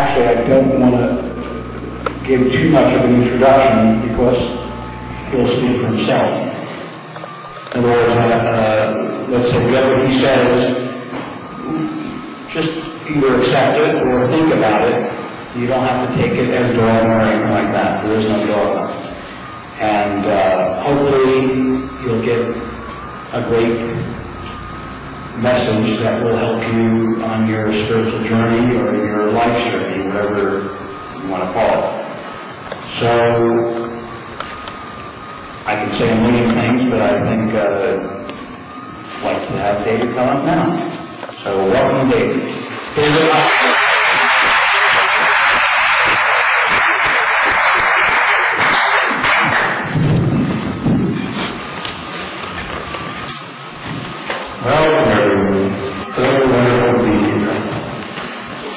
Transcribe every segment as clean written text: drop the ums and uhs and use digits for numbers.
actually, I don't want to give too much of an introduction because he'll speak for himself. In other words, let's say whatever he says, just either accept it or think about it. You don't have to take it as dogma or anything like that. There is no dogma. And hopefully you'll get a great message that will help you on your spiritual journey or your life journey, whatever you want to call it. So, I can say a million things, but I think I'd like to have David come up now. So, welcome, David. Welcome, everyone. So wonderful to be here.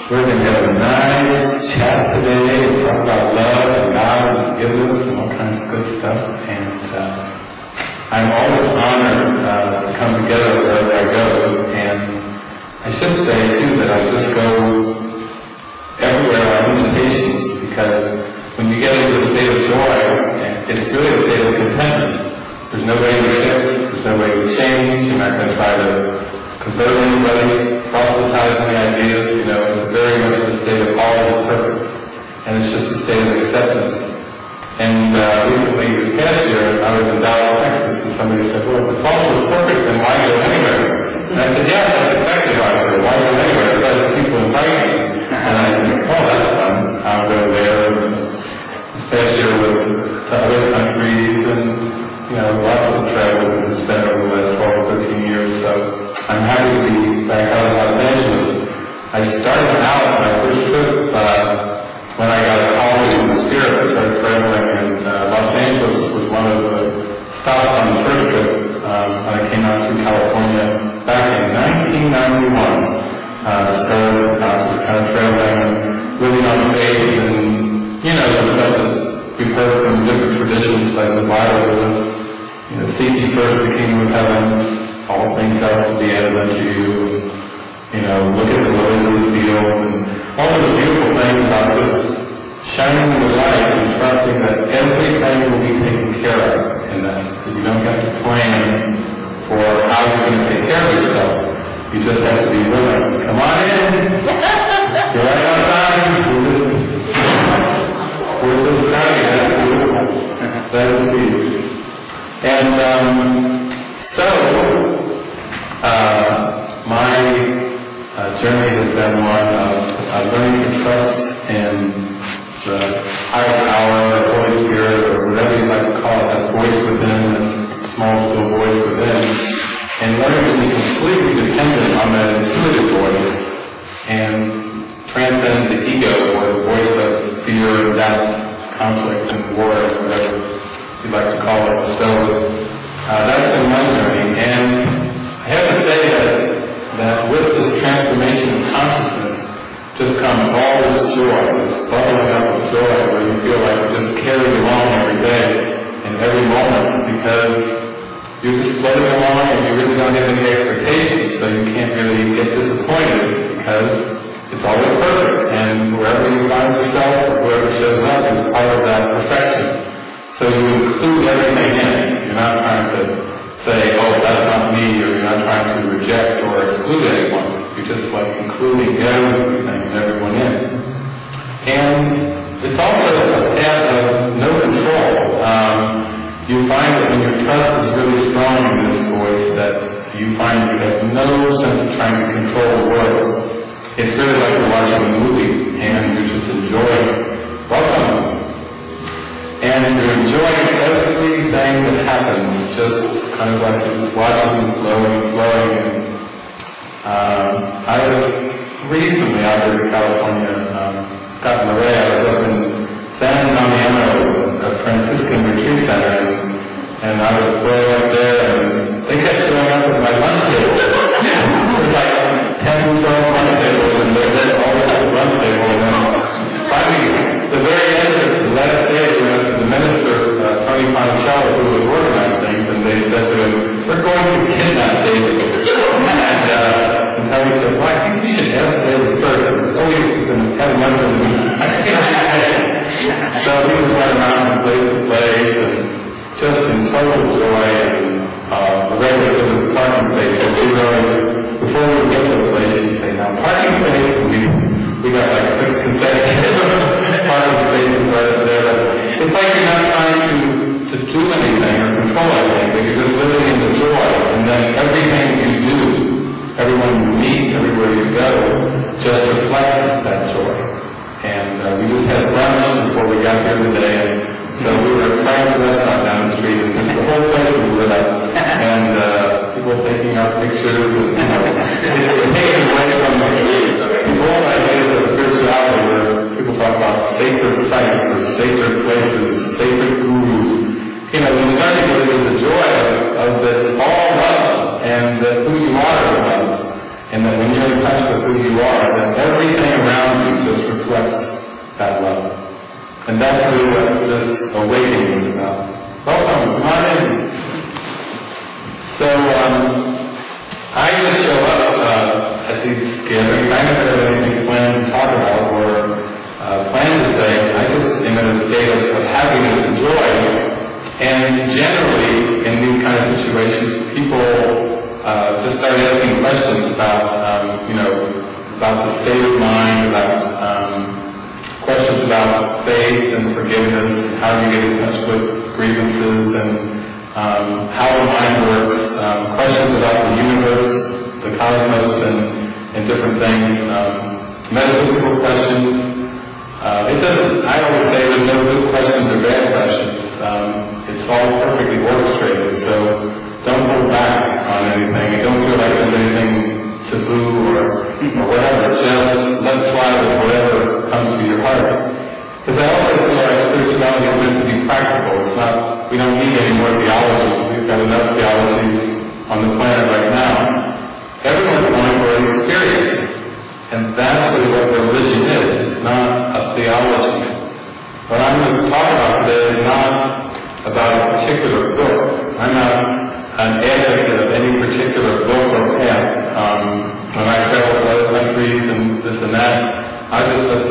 We're going to have a nice chat today and talk about love and God and forgiveness and all kinds of good stuff. And I'm always honored to come together wherever I go. And I should say, too, that I just go everywhere on invitations, because when you get into a state of joy, it's really a state of contentment. There's no way to fix, there's no way to change. You're not going to try to convert anybody, proselytize any ideas. You know, it's very much a state of all is perfect. And it's just a state of acceptance. And recently, this past year, I was in Dallas, Texas, and somebody said, well, if it's all so perfect, then why go anywhere? And I said, yeah, that's exactly why I go. Why go anywhere? Because people invite me. And I think, oh, that's fun. I'll go there. This past year was to other countries and lots of travels that have spent over the last 12 or 13 years, so I'm happy to be back out in Los Angeles. I started out my first trip when I got a calling in the spirit. I started traveling, and Los Angeles was one of the stops on the first trip when I came out through California back in 1991. Started out just kind of traveling and living on faith and, the stuff that we've heard from different traditions, like the Bible, seek ye first the kingdom of heaven, all things else will be added unto you. Look at the lilies of the field, and all of the beautiful things about just shining the light and trusting that everything will be taken care of, and that you don't have to plan for how you're going to take care of yourself. You just have to be willing. Come on in. You're right on time. We're just starting. That is beautiful. And my journey has been one of learning to trust in the higher power, the Holy Spirit, or whatever you like to call it, that voice within, this small, still voice within, and learning to be completely dependent on that intuitive voice and transcend the ego, or the voice of fear, doubt, conflict, and war, whatever you'd like to call it. So that's been my journey, and I have to say that with this transformation of consciousness just comes all this joy, this bubbling up of joy, where you feel like you're just carried along every day and every moment, because you're just floating along and you really don't have any expectations, so you can't really get disappointed, because it's always perfect, and wherever you find yourself or whoever shows up is part of that perfection. So you include everything in it. You're not trying to say, oh, that's not me, or you're not trying to reject or exclude anyone. You're just like including everything and everyone in. And it's also a path of no control. You find that when your trust is really strong in this voice, that you find you have no sense of trying to control the world. It's really like you're watching a movie and you're just enjoying it. Welcome. And you're enjoying everything that happens, just kind of like you're just watching it flowing. I was recently out here in California, Scott and Lorraine. I was up in San Damiano, a Franciscan retreat center, and I was way up there, and they kept showing up at my lunch table. There were like 10, 12 lunch tables, and they were always at the lunch table, and then finally, the very end of the last day, we went to the minister, Tony Ponticello, who would organize things, and they said to him, we're going to kidnap David. she would always, before we would get to the place, she'd say, now parking space, and we got like 6 consecutive parking spaces right up there. But it's like you're not trying to do anything or control anything, but you're just living in the joy. And then everything you do, everyone you meet, everywhere you go, just reflects that joy. And we just had brunch before we got here today, and so we were at Frank's restaurant down the street, and just the whole place was lit up, and people taking our pictures, and taking away from the whole idea of spirituality, where people talk about sacred sites or sacred places, sacred gurus. You start to get into the joy of that it's all love, and that who you are is love. And that when you're in touch with who you are, that everything around you just reflects that love. And that's really what this awakening is about. Welcome, come on in. So, I just show up at these gatherings. I never have anything planned to talk about or planned to say. I just am in a state of happiness and joy. And generally, in these kind of situations, people just start asking questions about, about the state of mind, about questions about faith and forgiveness, and how do you get in touch with grievances, and how the mind works, questions about the universe, the cosmos, and different things, metaphysical questions. I always say there's no good questions or bad questions. It's all perfectly orchestrated, so don't hold back on anything, and don't feel like there's anything taboo or whatever. Just let fly with whatever comes to your heart. Because I also feel like spirituality is meant to be practical. It's not, we don't need any more theologies. We've got enough theologies on the planet right now. Everyone's going for an experience. And that's really what religion is. It's not a theology. What I'm going to talk about today is not about a particular book. I'm not an advocate of any particular book or path. When I travel to other countries and this and that, I just let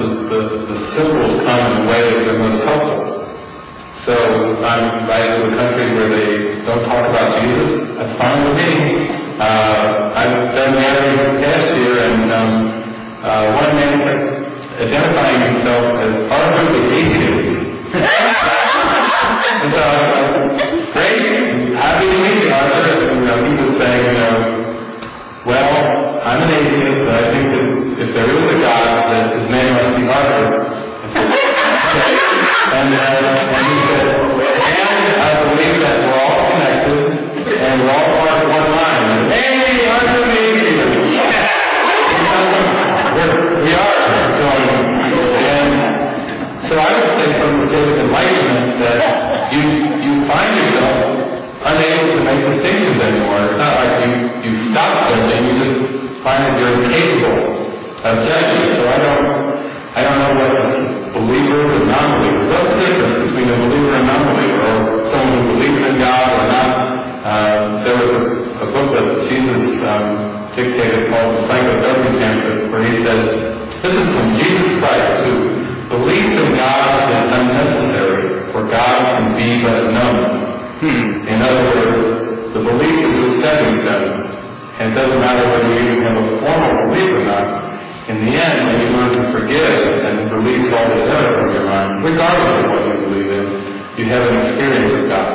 the symbols come in a way that they're most helpful. So if I'm invited to a country where they don't talk about Jesus, that's fine with me. I've done marriage this past year, and one man identifying himself as arguably atheist. And so I was like, great, happy to meet you, Arthur. And he was saying, well, I'm an atheist, but I think that if there is a God, that his name must be Arthur. I said, and he said, and I believe that we're all connected, and we're all part of one line. Hey, Arthur the atheist! We are. So I would say from the state of enlightenment that you find yourself unable to make distinctions anymore. It's not like you stop judging, you just find that you're incapable of judging. So I don't know what is believers and non-believers. What's the difference between a believer and non-believer, or someone who believes in God or not? There was a book that Jesus dictated called The Psychotherapy Pamphlet, where he said, this is from Jesus Christ, who belief in God is unnecessary, for God can be but known. In other words, the beliefs are just stepping stones, and it doesn't matter whether you even have a formal belief or not. In the end, when you learn to forgive and release all the error from your mind, regardless of what you believe in, you have an experience of God.